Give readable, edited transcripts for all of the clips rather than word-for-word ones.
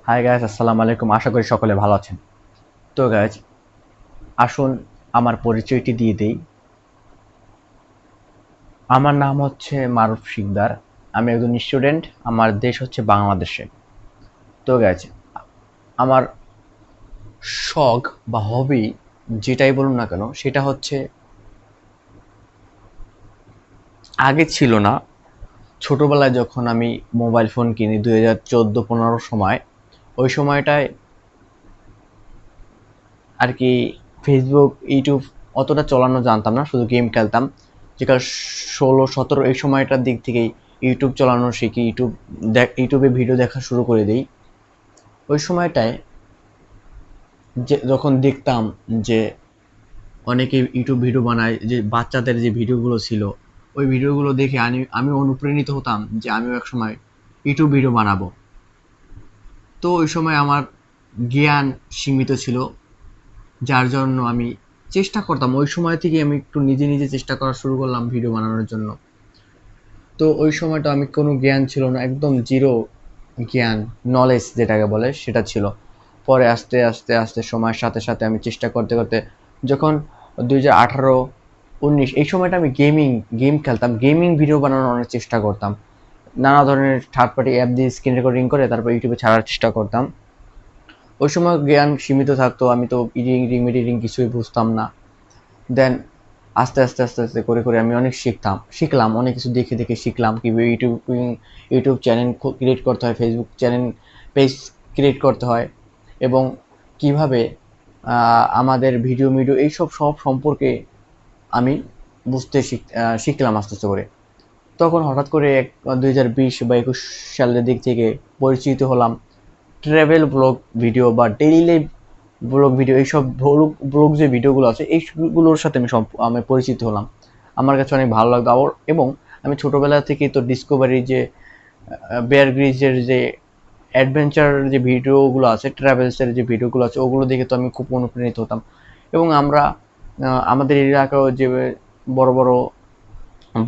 Hi guys, আসসালামু আলাইকুম। আশা করি সকলে ভালো আছেন। তো গাইজ, আসুন আমার পরিচয়টি দিয়ে দেই। আমার নাম হচ্ছে মারুফ শিকদার। আমি একজন স্টুডেন্ট। আমার দেশ হচ্ছে বাংলাদেশে। তো গাইজ, আমার শখ বা হবি যেটাই বলুন না কেন, সেটা হচ্ছে আগে ছিল না। ছোটবেলায় যখন আমি মোবাইল ফোন কিনি 2014-15 সময়, ওই সময়টায় আর কি ফেসবুক, ইউটিউব অতটা চালানো জানতাম না, শুধু গেম খেলতাম। যেকাল 16-17 এই সময়টার দিক থেকেই ইউটিউব চালানো শিখি, ইউটিউবে ভিডিও দেখা শুরু করে দিই। ওই সময়টায় যে যখন দেখতাম যে অনেকে ইউটিউব ভিডিও বানায়, যে বাচ্চাদের যে ভিডিওগুলো ছিল, ওই ভিডিওগুলো দেখে আমি অনুপ্রাণিত হতাম যে আমিও একসময় ইউটিউব ভিডিও বানাবো। তো ওই সময় আমার জ্ঞান সীমিত ছিল, যার জন্য আমি চেষ্টা করতাম। ওই সময় থেকে আমি একটু নিজে নিজে চেষ্টা করা শুরু করলাম ভিডিও বানানোর জন্য। তো ওই সময়টা আমি কোনো জ্ঞান ছিল না, একদম জিরো জ্ঞান, নলেজ যেটাকে বলে সেটা ছিল। পরে আস্তে আস্তে আস্তে সময়ের সাথে সাথে আমি চেষ্টা করতে করতে যখন 2018-19 এই সময়টা আমি গেম খেলতাম, গেমিং ভিডিও বানানোর অনেক চেষ্টা করতাম। নানা ধরনের থার্ড পার্টি অ্যাপ দিয়ে স্ক্রিন রেকর্ডিং করে তারপর ইউটিউবে ছাড়ার চেষ্টা করতাম। ওই সময় জ্ঞান সীমিত থাকতো, আমি তো এডিটিং মেডিটিং কিছুই বুঝতাম না। দেন আস্তে আস্তে আস্তে আস্তে করে করে আমি অনেক শিখলাম, অনেক কিছু দেখে দেখে শিখলাম কীভাবে ইউটিউব চ্যানেল ক্রিয়েট করতে হয়, ফেসবুক চ্যানেল পেজ ক্রিয়েট করতে হয়, এবং কিভাবে আমাদের ভিডিও এইসব সব সম্পর্কে আমি শিখলাম আস্তে আস্তে করে। তখন হঠাৎ করে 2020 বা 21 সালের দিক থেকে পরিচিত হলাম ট্রাভেল ব্লগ ভিডিও বা ডেইলি লাইফ ব্লগ ভিডিও, এইসব ব্লগ যে ভিডিওগুলো আছে এইগুলোর সাথে আমি পরিচিত হলাম। আমার কাছে অনেক ভালো লাগতো এবং আমি ছোটোবেলা থেকেই তো ডিসকভারি যে বেয়ার গ্রিজের যে অ্যাডভেঞ্চার যে ভিডিওগুলো আছে, ট্রাভেলসের যে ভিডিওগুলো আছে, ওগুলো দেখে তো আমি খুব অনুপ্রাণিত হতাম। এবং আমরা আমাদের এলাকাও যে বড় বড়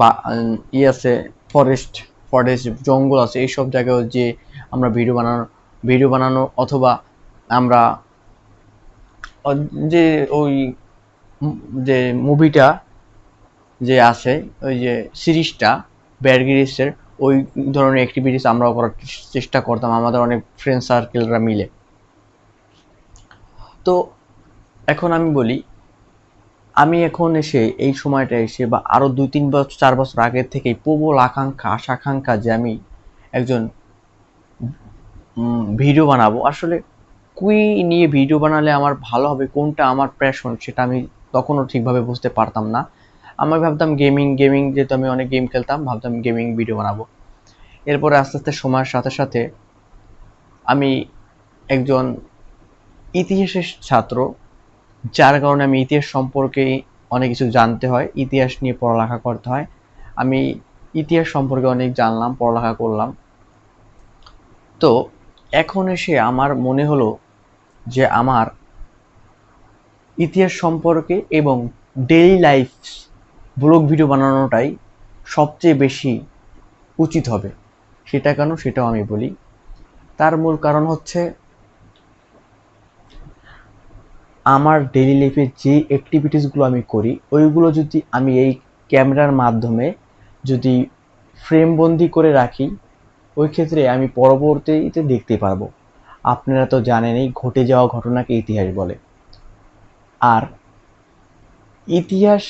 বা আছে, ফরেস্ট ফরেস্ট জঙ্গল আছে, এইসব জায়গায় যে আমরা ভিডিও বানানো অথবা আমরা যে ওই যে মুভিটা যে আছে, ওই যে সিরিজটা বেয়ার গ্রিলসের, ওই ধরনের অ্যাক্টিভিটিস আমরাও করার চেষ্টা করতাম আমাদের অনেক ফ্রেন্ড সার্কেলরা মিলে। তো এখন আমি বলি, আমি এখন এসে এই সময়টা এসে বা আরও 2-3 বছর 4 বছর আগের থেকেই প্রবল আকাঙ্ক্ষা যে আমি একজন ভিডিও বানাবো। আসলে কুই নিয়ে ভিডিও বানালে আমার ভালো হবে, কোনটা আমার প্যাশন, সেটা আমি তখনও ঠিকভাবে বুঝতে পারতাম না। আমি ভাবতাম গেমিং, যেহেতু আমি অনেক গেম খেলতাম, ভাবতাম গেমিং ভিডিও বানাবো। এরপরে আস্তে আস্তে সময়ের সাথে সাথে আমি একজন ইতিহাসের ছাত্র, যার কারণে আমি ইতিহাস সম্পর্কে অনেক কিছু জানতে হয়, ইতিহাস নিয়ে পড়ালেখা করতে হয়। আমি ইতিহাস সম্পর্কে অনেক জানলাম, পড়ালেখা করলাম। তো এখন এসে আমার মনে হলো যে আমার ইতিহাস সম্পর্কে এবং ডেইলি লাইফ ব্লগ ভিডিও বানানোটাই সবচেয়ে বেশি উচিত হবে। সেটা কেন, সেটাও আমি বলি। তার মূল কারণ হচ্ছে আমার ডেইলি লাইফে যে অ্যাক্টিভিটিসগুলো আমি করি, ওইগুলো যদি আমি এই ক্যামেরার মাধ্যমে যদি ফ্রেমবন্দি করে রাখি, ওই ক্ষেত্রে আমি পরবর্তীতে দেখতে পারবো। আপনারা তো জানেনই, ঘটে যাওয়া ঘটনাকে ইতিহাস বলে। আর ইতিহাস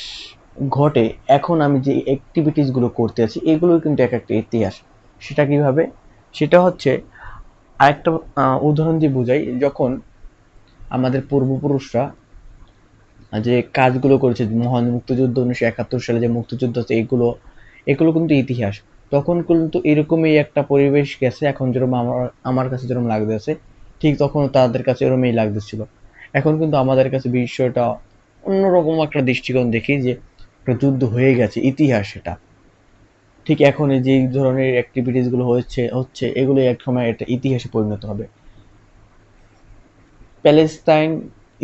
ঘটে, এখন আমি যে অ্যাক্টিভিটিসগুলো করতে আছি এগুলো কিন্তু এক একটা ইতিহাস। সেটা কিভাবে? সেটা হচ্ছে, আরেকটা উদাহরণ দিয়ে বুঝাই। যখন আমাদের পূর্বপুরুষরা যে কাজগুলো করেছে, মহান মুক্তিযুদ্ধ, 1971 সালে যে মুক্তিযুদ্ধ আছে, এগুলো এগুলো কিন্তু ইতিহাস। তখন কিন্তু এরকমই একটা পরিবেশ গেছে, এখন যেরকম আমার কাছে যেরকম লাগতেছে, ঠিক তখন তাদের কাছে এরকমই লাগতেছিল। এখন কিন্তু আমাদের কাছে বিষয়টা অন্যরকম একটা দৃষ্টিকোণ দেখি, যে একটা যুদ্ধ হয়ে গেছে, ইতিহাস সেটা। ঠিক এখন এই যে ধরনের অ্যাক্টিভিটিস গুলো হচ্ছে এগুলো এক সময় একটা ইতিহাসে পরিণত হবে। প্যালেস্তাইন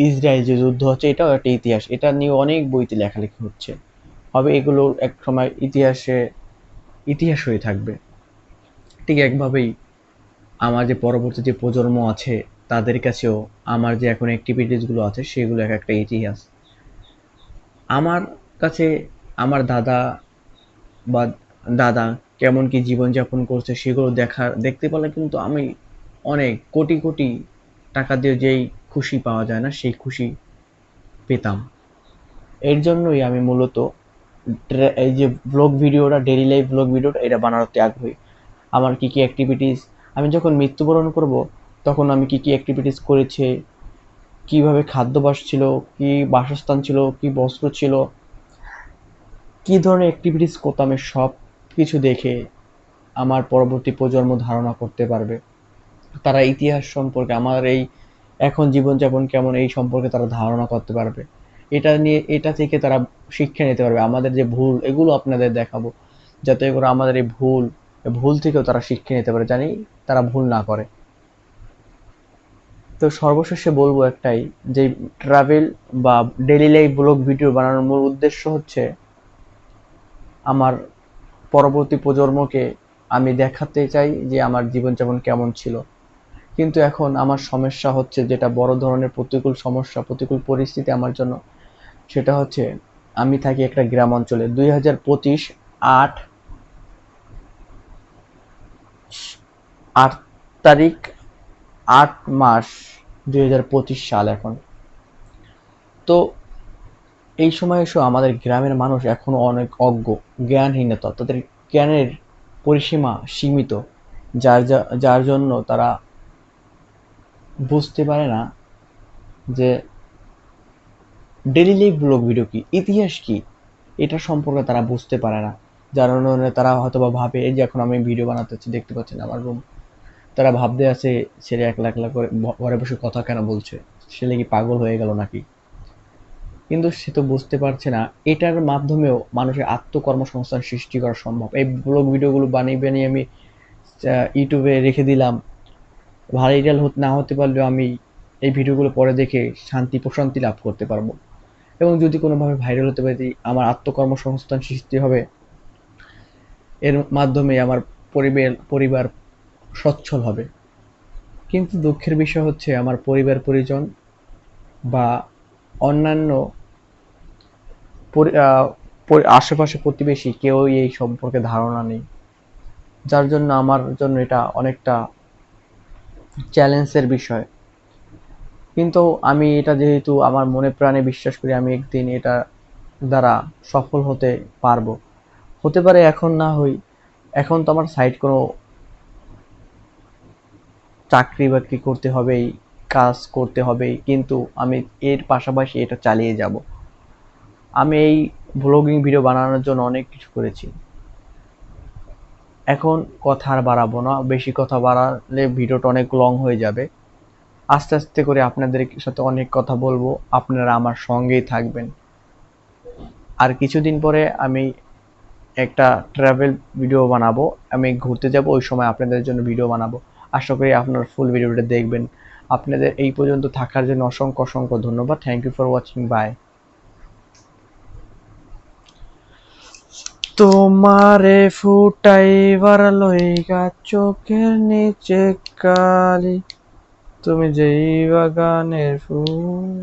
ইসরায়েল যে যুদ্ধ হচ্ছে, এটাও একটা ইতিহাস, এটা নিয়ে অনেক বইতে লেখালেখি হচ্ছে, হবে এগুলো এক সময় ইতিহাস হয়ে থাকবে। ঠিক একভাবেই আমার যে পরবর্তী যে প্রজন্ম আছে তাদের কাছেও আমার যে এখন অ্যাক্টিভিটিসগুলো আছে সেগুলো এক একটা ইতিহাস। আমার কাছে আমার দাদা বা দাদা কেমন কি জীবনযাপন করছে সেগুলো দেখতে পারলে কিন্তু আমি অনেক কোটি কোটি টাকা দিয়ে যেই খুশি পাওয়া যায় না সেই খুশি পেতাম। এর জন্যই আমি মূলত এই যে ব্লগ ভিডিওটা, ডেইলি লাইফ ব্লগ ভিডিওটা এটা বানানোতে আগ্রহী। আমার কি কি অ্যাক্টিভিটিস, আমি যখন মৃত্যুবরণ করব তখন আমি কি কি অ্যাক্টিভিটিস করেছি, কিভাবে খাদ্যাভ্যাস ছিল, কি বাসস্থান ছিল, কি বস্ত্র ছিল, কি ধরনের অ্যাক্টিভিটিস করতাম, আমি সব কিছু দেখে আমার পরবর্তী প্রজন্ম ধারণা করতে পারবে। তারা ইতিহাস সম্পর্কে আমার এই এখন জীবনযাপন কেমন এই সম্পর্কে তারা ধারণা করতে পারবে। এটা থেকে তারা শিক্ষা নিতে পারবে। আমাদের যে ভুল এগুলো আপনাদের দেখাবো, যাতে করে আমাদের এই ভুল থেকেও তারা শিক্ষা নিতে পারে, জানি তারা ভুল না করে। তো সর্বশেষে বলবো একটাই, যে ট্রাভেল বা ডেইলি লাইফ ব্লগ ভিডিও বানানোর মূল উদ্দেশ্য হচ্ছে আমার পরবর্তী প্রজন্মকে আমি দেখাতে চাই যে আমার জীবনযাপন কেমন ছিল। কিন্তু এখন আমার সমস্যা হচ্ছে, যেটা বড় ধরনের প্রতিকূল সমস্যা, প্রতিকূল পরিস্থিতি আমার জন্য, সেটা হচ্ছে আমি থাকি একটা গ্রাম অঞ্চলে। 2025 8 8 তারিখ 8 মাস 2025 সাল এখন। তো এই সময় এসেও আমাদের গ্রামের মানুষ এখনো অনেক অজ্ঞ, জ্ঞানহীনতা, তাদের জ্ঞানের পরিসীমা সীমিত, যার জন্য তারা বুঝতে পারে না যে ডেইলি লাইফ ব্লগ ভিডিও কি, ইতিহাস কি, এটা সম্পর্কে তারা বুঝতে পারে না। যার কারণে তারা হয়তোবা ভাবে, এই যে এখন আমি ভিডিও বানাতেছি দেখতে পাচ্ছেন আমার রুম, তারা ভাবতে আছে ছেলে একলা একলা করে ঘরে বসে কথা কেন বলছে, ছেলে কি পাগল হয়ে গেল নাকি। কিন্তু সে তো বুঝতে পারছে না এটার মাধ্যমেও মানুষের আত্মকর্মসংস্থান সৃষ্টি করা সম্ভব। এই ব্লগ ভিডিওগুলো বানিয়ে বানিয়ে আমি ইউটিউবে রেখে দিলাম, ভাইরাল না হতে পারলেও আমি এই ভিডিওগুলো পরে দেখে শান্তি প্রশান্তি লাভ করতে পারবো। এবং যদি কোনোভাবে ভাইরাল হতে পারি আমার আত্মকর্মসংস্থান সৃষ্টি হবে, এর মাধ্যমে আমার পরিবার সচ্ছল হবে। কিন্তু দুঃখের বিষয় হচ্ছে আমার পরিবার পরিজন বা অন্যান্য আশেপাশে প্রতিবেশী কেউই এই সম্পর্কে ধারণা নেই, যার জন্য আমার জন্য এটা অনেকটা চ্যালেঞ্জের বিষয়। কিন্তু আমি এটা যেহেতু আমার মনে প্রাণে বিশ্বাস করি আমি একদিন এটা দ্বারা সফল হতে পারবো। হতে পারে এখন না হই, এখন তো আমার সাইড কোনো চাকরি বাকরি করতে হবেই, কাজ করতে হবেই, কিন্তু আমি এর পাশাপাশি এটা চালিয়ে যাব। আমি এই ব্লগিং ভিডিও বানানোর জন্য অনেক কিছু করেছি। এখন কথা আর বাড়াবো না, বেশি কথা বাড়ালে ভিডিওটা অনেক লং হয়ে যাবে। আস্তে আস্তে করে আপনাদের সাথে অনেক কথা বলবো, আপনারা আমার সঙ্গেই থাকবেন। আর কিছুদিন পরে আমি একটা ট্রাভেল ভিডিও বানাবো, আমি ঘুরতে যাব, ওই সময় আপনাদের জন্য ভিডিও বানাবো। আশা করি আপনারা ফুল ভিডিওটা দেখবেন। আপনাদের এই পর্যন্ত থাকার জন্য অসংখ্য অসংখ্য ধন্যবাদ। Thank you for watching, bye. তোমারে ফুটাইবার লইগা চোখের নিচে কালি, তুমি যেই বাগানের ফুল।